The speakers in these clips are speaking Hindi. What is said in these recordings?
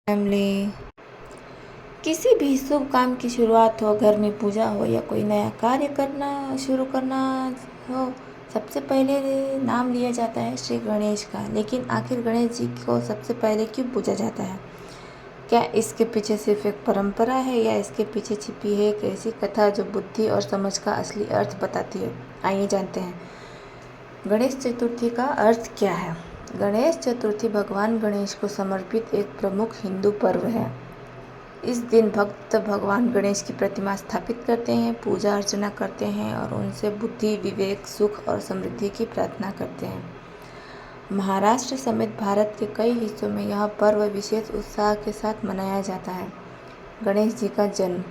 फैमिली। किसी भी शुभ काम की शुरुआत हो, घर में पूजा हो या कोई नया कार्य शुरू करना हो, सबसे पहले नाम लिया जाता है श्री गणेश का। लेकिन आखिर गणेश जी को सबसे पहले क्यों पूजा जाता है? क्या इसके पीछे सिर्फ एक परंपरा है या इसके पीछे छिपी है एक ऐसी कथा जो बुद्धि और समझ का असली अर्थ बताती है? आइए जानते हैं। गणेश चतुर्थी का अर्थ क्या है? गणेश चतुर्थी भगवान गणेश को समर्पित एक प्रमुख हिंदू पर्व है। इस दिन भक्त भगवान गणेश की प्रतिमा स्थापित करते हैं, पूजा अर्चना करते हैं और उनसे बुद्धि, विवेक, सुख और समृद्धि की प्रार्थना करते हैं। महाराष्ट्र समेत भारत के कई हिस्सों में यह पर्व विशेष उत्साह के साथ मनाया जाता है। गणेश जी का जन्म।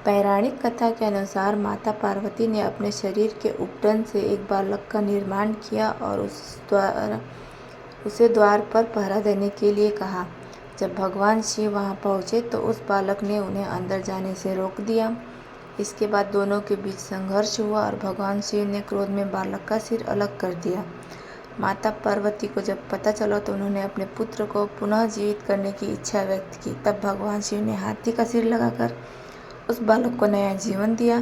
पौराणिक कथा के अनुसार माता पार्वती ने अपने शरीर के उपटन से एक बालक का निर्माण किया और उसे द्वार पर पहरा देने के लिए कहा। जब भगवान शिव वहां पहुंचे तो उस बालक ने उन्हें अंदर जाने से रोक दिया। इसके बाद दोनों के बीच संघर्ष हुआ और भगवान शिव ने क्रोध में बालक का सिर अलग कर दिया। माता पार्वती को जब पता चला तो उन्होंने अपने पुत्र को पुनः जीवित करने की इच्छा व्यक्त की। तब भगवान शिव ने हाथी का सिर लगाकर उस बालक को नया जीवन दिया।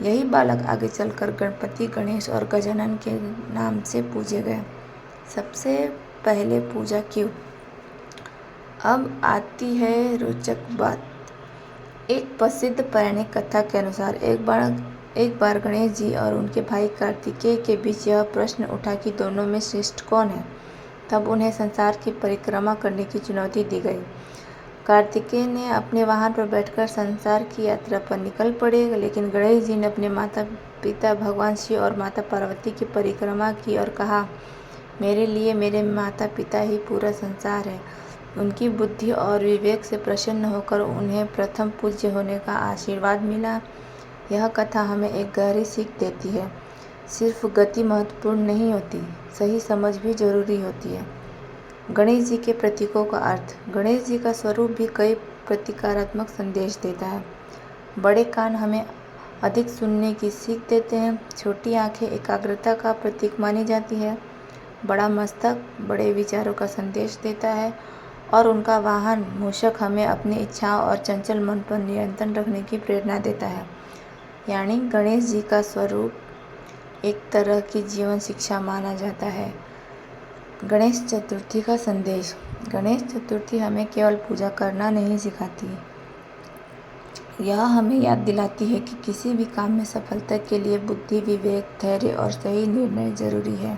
यही बालक आगे चलकर गणपति, गणेश और गजानन के नाम से पूजे गए। सबसे पहले पूजा क्यों? अब आती है रोचक बात। एक प्रसिद्ध पौराणिक कथा के अनुसार एक बार गणेश जी और उनके भाई कार्तिकेय के बीच यह प्रश्न उठा कि दोनों में श्रेष्ठ कौन है। तब उन्हें संसार की परिक्रमा करने की चुनौती दी गई। कार्तिकेय ने अपने वाहन पर बैठकर संसार की यात्रा पर निकल पड़े, लेकिन गणेश जी ने अपने माता पिता भगवान शिव और माता पार्वती की परिक्रमा की और कहा, मेरे लिए मेरे माता पिता ही पूरा संसार है। उनकी बुद्धि और विवेक से प्रसन्न होकर उन्हें प्रथम पूज्य होने का आशीर्वाद मिला। यह कथा हमें एक गहरी सीख देती है। सिर्फ गति महत्वपूर्ण नहीं होती, सही समझ भी जरूरी होती है। गणेश जी के प्रतीकों का अर्थ। गणेश जी का स्वरूप भी कई प्रतीकात्मक संदेश देता है। बड़े कान हमें अधिक सुनने की सीख देते हैं। छोटी आंखें एकाग्रता का प्रतीक मानी जाती है। बड़ा मस्तक बड़े विचारों का संदेश देता है और उनका वाहन मूषक हमें अपनी इच्छाओं और चंचल मन पर नियंत्रण रखने की प्रेरणा देता है। यानी गणेश जी का स्वरूप एक तरह की जीवन शिक्षा माना जाता है। गणेश चतुर्थी का संदेश। गणेश चतुर्थी हमें केवल पूजा करना नहीं सिखाती, यह हमें याद दिलाती है कि किसी भी काम में सफलता के लिए बुद्धि, विवेक, धैर्य और सही निर्णय जरूरी है।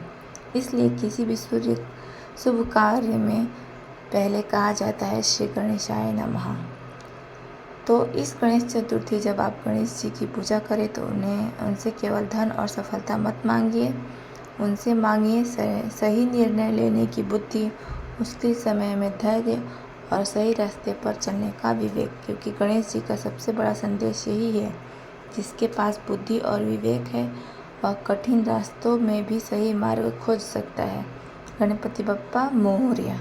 इसलिए किसी भी शुभ कार्य में पहले कहा जाता है श्री गणेशाय नमः। तो इस गणेश चतुर्थी जब आप गणेश जी की पूजा करें तो उनसे केवल धन और सफलता मत मांगिए, उनसे मांगिए सही निर्णय लेने की बुद्धि, मुश्किल समय में धैर्य और सही रास्ते पर चलने का विवेक। क्योंकि गणेश जी का सबसे बड़ा संदेश यही है, जिसके पास बुद्धि और विवेक है वह कठिन रास्तों में भी सही मार्ग खोज सकता है। गणपति बप्पा मोरया।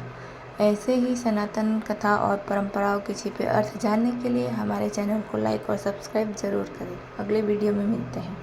ऐसे ही सनातन कथा और परंपराओं के छिपे अर्थ जानने के लिए हमारे चैनल को लाइक और सब्सक्राइब जरूर करें। अगले वीडियो में मिलते हैं।